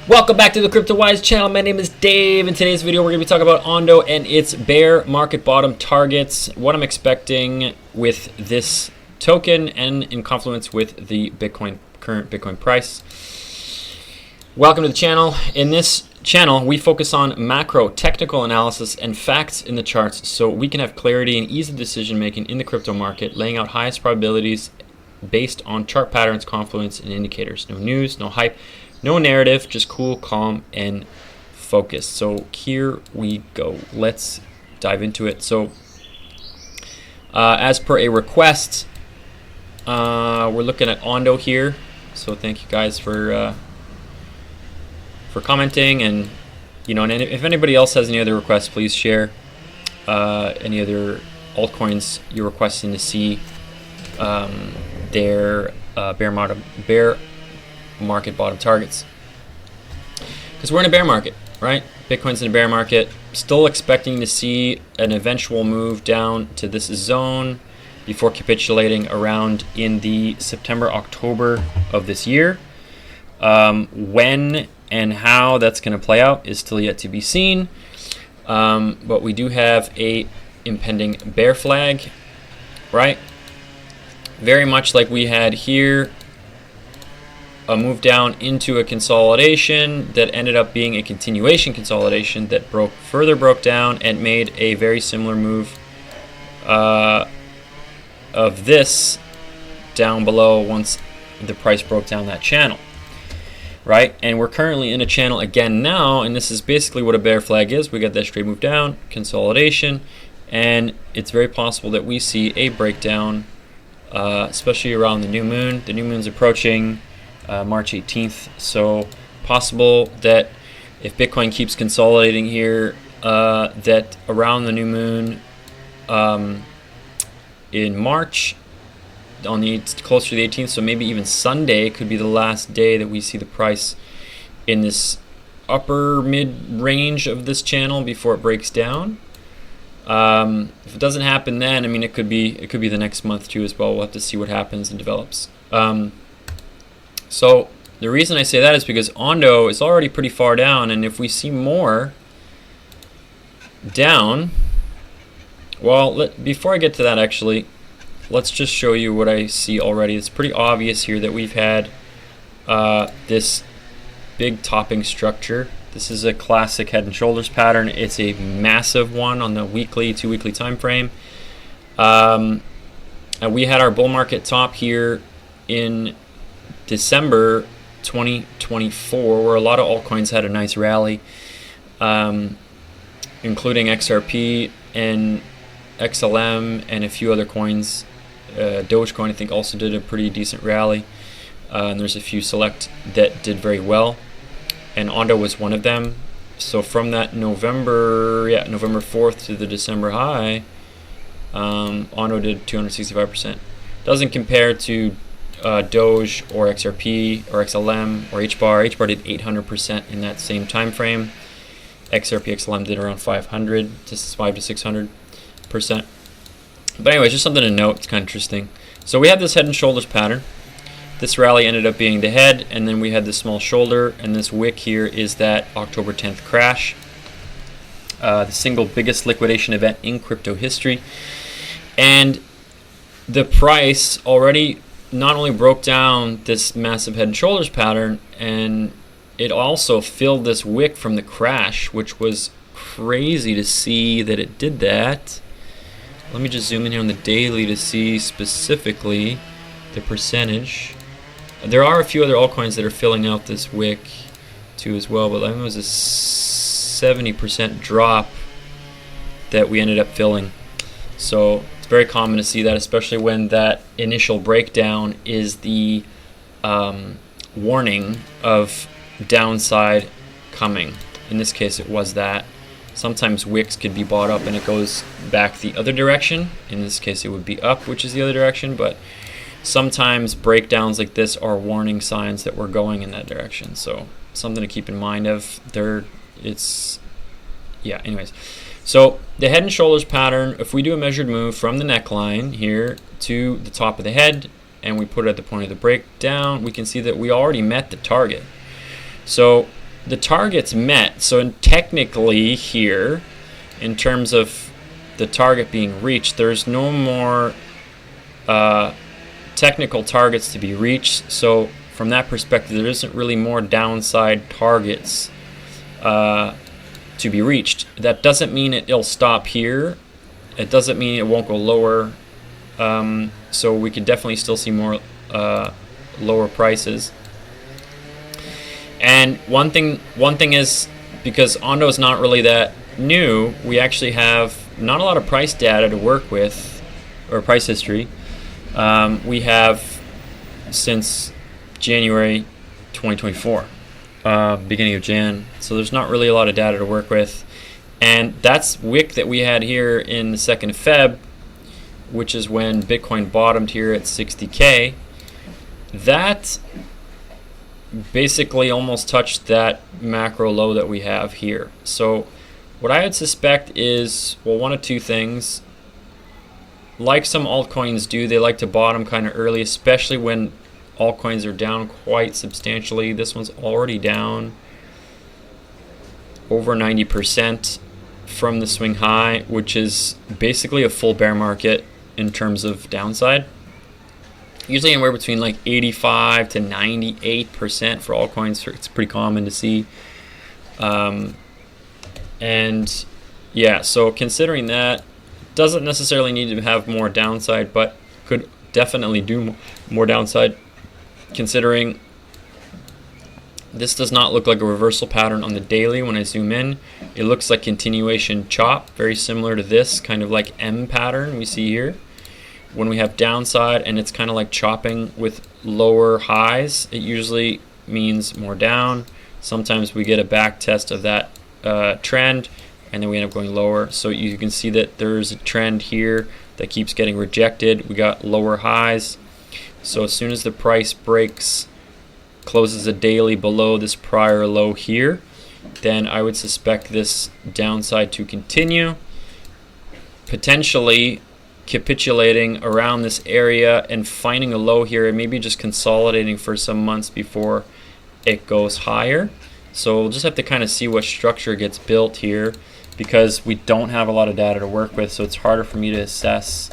Welcome back to the CryptoWise channel. My name is Dave. In today's video, we're going to be talking about ONDO and its bear market bottom targets, what I'm expecting with this token, and in confluence with the current Bitcoin price. Welcome to the channel. In this channel, we focus on macro, technical analysis, and facts in the charts so we can have clarity and ease of decision making in the crypto market, laying out highest probabilities based on chart patterns, confluence, and indicators. No news, no hype. No narrative, just cool, calm, and focused. So here we go. Let's dive into it. So as per a request, we're looking at ONDO here. So thank you guys for commenting, and and if anybody else has any other requests, please share any other altcoins you're requesting to see their bear market bottom targets, because we're in a bear market, right? Bitcoin's in a bear market, still expecting to see an eventual move down to this zone before capitulating around in the September-October of this year. When and how that's going to play out is still yet to be seen, but we do have a impending bear flag, right? Very much like we had here, a move down into a consolidation that ended up being a continuation consolidation that further broke down and made a very similar move of this down below once the price broke down that channel, right? And we're currently in a channel again now, and this is basically what a bear flag is. We got that straight move down, consolidation, and it's very possible that we see a breakdown, especially around the new moon. The new moon's approaching March 18th, so possible that if Bitcoin keeps consolidating here, that around the new moon in March, closer to the 18th, so maybe even Sunday could be the last day that we see the price in this upper mid range of this channel before it breaks down. If it doesn't happen then, I mean, it could be the next month too as well. We'll have to see what happens and develops. So the reason I say that is because ONDO is already pretty far down, and if we see more down, well, before I get to that, actually, let's just show you what I see already. It's pretty obvious here that we've had this big topping structure. This is a classic head and shoulders pattern. It's a massive one on the weekly, 2 weekly time frame. And we had our bull market top here in December 2024, where a lot of altcoins had a nice rally, including XRP and XLM and a few other coins. Dogecoin, I think, also did a pretty decent rally, and there's a few select that did very well, and ONDO was one of them. So from that November 4th to the December high, ONDO did 265%. Doesn't compare to Doge or XRP or XLM or HBAR. HBAR did 800% in that same time frame. XRP, XLM did around 500 to 600%. But anyway, just something to note. It's kind of interesting. So we have this head and shoulders pattern. This rally ended up being the head, and then we had this small shoulder, and this wick here is that October 10th crash, the single biggest liquidation event in crypto history. And the price already not only broke down this massive head and shoulders pattern, and it also filled this wick from the crash, which was crazy to see that it did that. Let me just zoom in here on the daily to see specifically the percentage. There are a few other altcoins that are filling out this wick too as well, but I think it was a 70% drop that we ended up filling. So it's very common to see that, especially when that initial breakdown is the warning of downside coming. In this case, it was that. Sometimes wicks could be bought up and it goes back the other direction. In this case, it would be up, which is the other direction, but sometimes breakdowns like this are warning signs that we're going in that direction. So something to keep in mind of there. Anyways. So the head and shoulders pattern, if we do a measured move from the neckline here to the top of the head and we put it at the point of the breakdown, we can see that we already met the target. So the target's met. So technically here, in terms of the target being reached, there's no more technical targets to be reached. So from that perspective, there isn't really more downside targets to be reached. That doesn't mean it'll stop here. It doesn't mean it won't go lower. So we could definitely still see more lower prices. And one thing is, because ONDO is not really that new, we actually have not a lot of price data to work with, or price history. We have since January 2024, beginning of Jan. So there's not really a lot of data to work with. And that's wick that we had here in the 2nd of Feb, which is when Bitcoin bottomed here at 60K. That basically almost touched that macro low that we have here. So what I would suspect is, well, one of two things. Like some altcoins do, they like to bottom kind of early, especially when altcoins are down quite substantially. This one's already down over 90% from the swing high, which is basically a full bear market in terms of downside. Usually anywhere between like 85 to 98% for altcoins. It's pretty common to see. And yeah, so considering that, doesn't necessarily need to have more downside, but could definitely do more downside, considering this does not look like a reversal pattern on the daily. When I zoom in, it looks like continuation chop, very similar to this kind of like M pattern we see here. When we have downside and it's kind of like chopping with lower highs, it usually means more down. Sometimes we get a back test of that trend, and then we end up going lower. So you can see that there's a trend here that keeps getting rejected. We got lower highs. So as soon as the price breaks, closes a daily below this prior low here, then I would suspect this downside to continue, potentially capitulating around this area and finding a low here, and maybe just consolidating for some months before it goes higher. So we'll just have to kind of see what structure gets built here, because we don't have a lot of data to work with, so it's harder for me to assess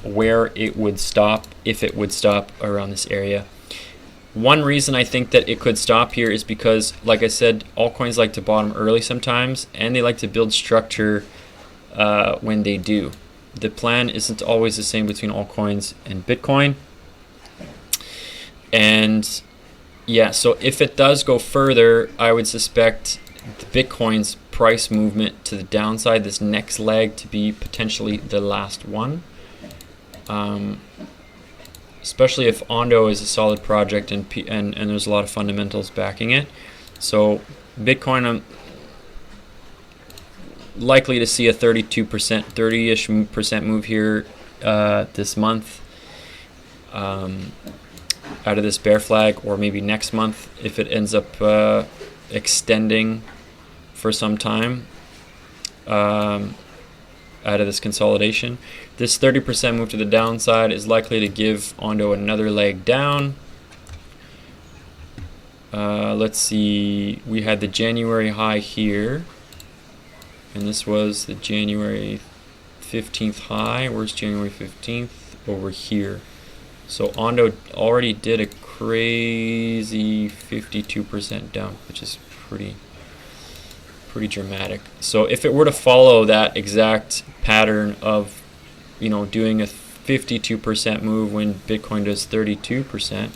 where it would stop, if it would stop around this area. One reason I think that it could stop here is because, like I said, altcoins like to bottom early sometimes, and they like to build structure when they do. The plan isn't always the same between altcoins and Bitcoin. And yeah, so if it does go further, I would suspect the Bitcoin's price movement to the downside, this next leg, to be potentially the last one. Especially if ONDO is a solid project and there's a lot of fundamentals backing it. So Bitcoin, I'm likely to see a 32%, 30-ish% move here this month out of this bear flag, or maybe next month if it ends up extending for some time out of this consolidation. This 30% move to the downside is likely to give ONDO another leg down. Let's see, we had the January high here, and this was the January 15th high. Where's January 15th? Over here. So ONDO already did a crazy 52% dump, which is pretty dramatic. So if it were to follow that exact pattern of, you know, doing a 52% move when Bitcoin does 32%,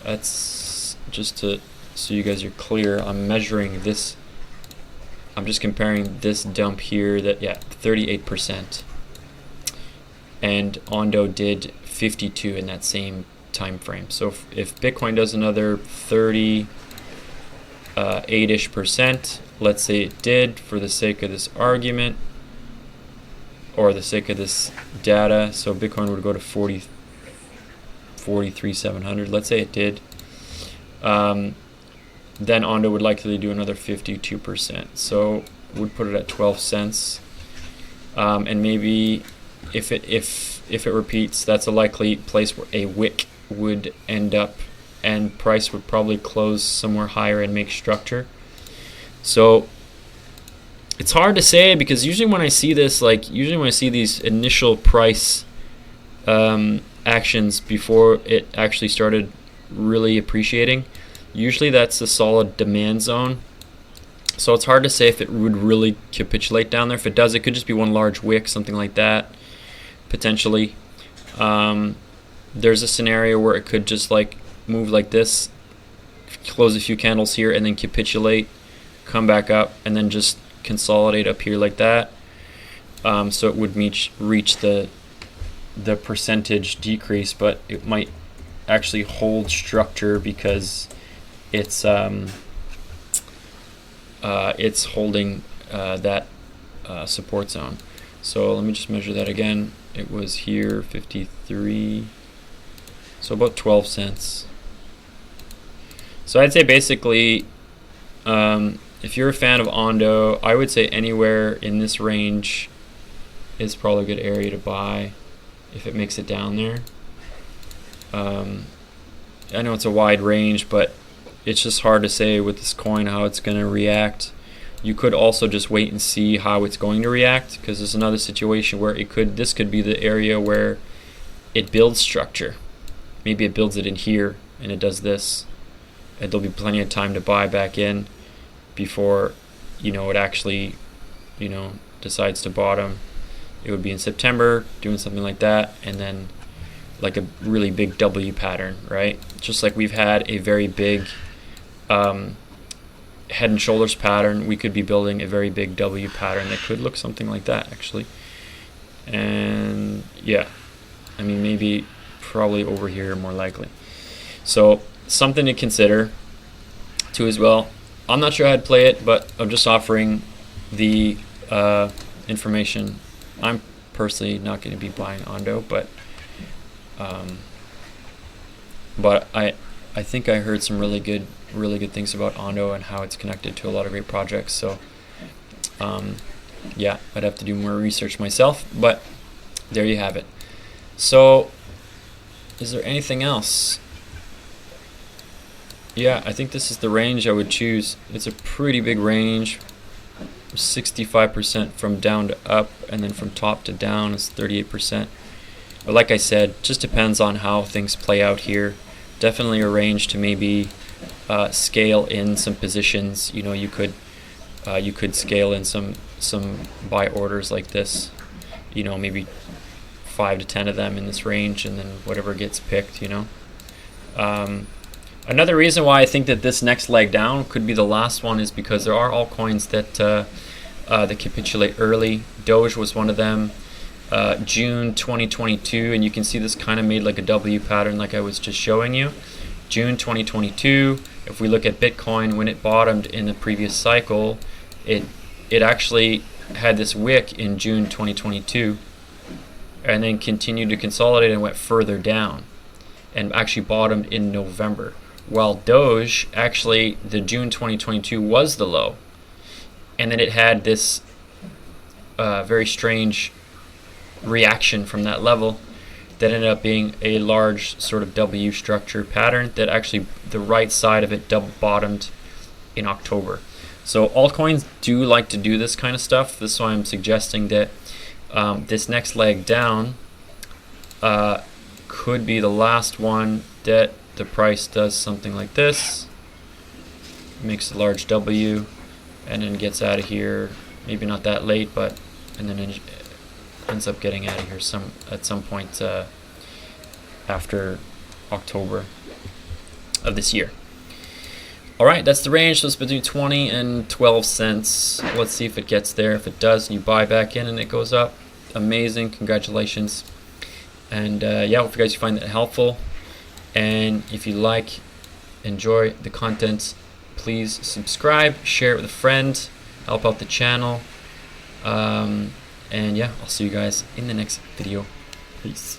that's just to, so you guys are clear, I'm measuring this, I'm just comparing this dump here, that, yeah, 38%, and ONDO did 52 in that same time frame. So if Bitcoin does another 38-ish%, let's say it did, for the sake of this argument, or the sake of this data, so Bitcoin would go to 43,700, let's say it did, then ONDO would likely do another 52%. So would put it at 12 cents. And maybe if it repeats, that's a likely place where a wick would end up and price would probably close somewhere higher and make structure. So it's hard to say, because usually when I see this, like usually when I see these initial price actions before it actually started really appreciating, usually that's a solid demand zone. So it's hard to say if it would really capitulate down there. If it does, it could just be one large wick, something like that, potentially. There's a scenario where it could just like move like this, close a few candles here, and then capitulate, come back up, and then just consolidate up here like that. So it would reach the percentage decrease, but it might actually hold structure because it's holding that support zone. So let me just measure that again. It was here 53, so about 12 cents. So I'd say basically, if you're a fan of ONDO, I would say anywhere in this range is probably a good area to buy if it makes it down there. I know it's a wide range, but it's just hard to say with this coin how it's going to react. You could also just wait and see how it's going to react, because there's another situation where this could be the area where it builds structure. Maybe it builds it in here and it does this, and there'll be plenty of time to buy back in before it actually decides to bottom. It would be in September doing something like that, and then like a really big W pattern, right? Just like we've had a very big head and shoulders pattern, we could be building a very big W pattern that could look something like that actually. And yeah, I mean, maybe probably over here more likely. So something to consider too as well. I'm not sure how I'd play it, but I'm just offering the information. I'm personally not going to be buying ONDO, but I think I heard some really good things about ONDO and how it's connected to a lot of great projects. So yeah, I'd have to do more research myself, but there you have it. So is there anything else? Yeah, I think this is the range I would choose. It's a pretty big range. 65% from down to up, and then from top to down is 38%. But like I said, just depends on how things play out here. Definitely a range to maybe scale in some positions. You could scale in some buy orders like this. Maybe 5 to 10 of them in this range, and then whatever gets picked. Another reason why I think that this next leg down could be the last one is because there are altcoins that capitulate early. Doge was one of them. June 2022, and you can see this kind of made like a W pattern like I was just showing you. June 2022, if we look at Bitcoin, when it bottomed in the previous cycle, it actually had this wick in June 2022 and then continued to consolidate and went further down and actually bottomed in November. While Doge, actually the June 2022 was the low, and then it had this very strange reaction from that level that ended up being a large sort of W structure pattern that actually the right side of it double bottomed in October. So altcoins do like to do this kind of stuff. This is why I'm suggesting that this next leg down could be the last one that the price does something like this, makes a large W, and then gets out of here. Maybe not that late, but and then ends up getting out of here at some point after October of this year. Alright, that's the range. So it's between 20 and 12 cents. Let's see if it gets there. If it does, and you buy back in and it goes up, amazing, congratulations. And yeah, hope you guys find that helpful. And if you enjoy the content, please subscribe, share it with a friend, help out the channel. And yeah, I'll see you guys in the next video. Peace.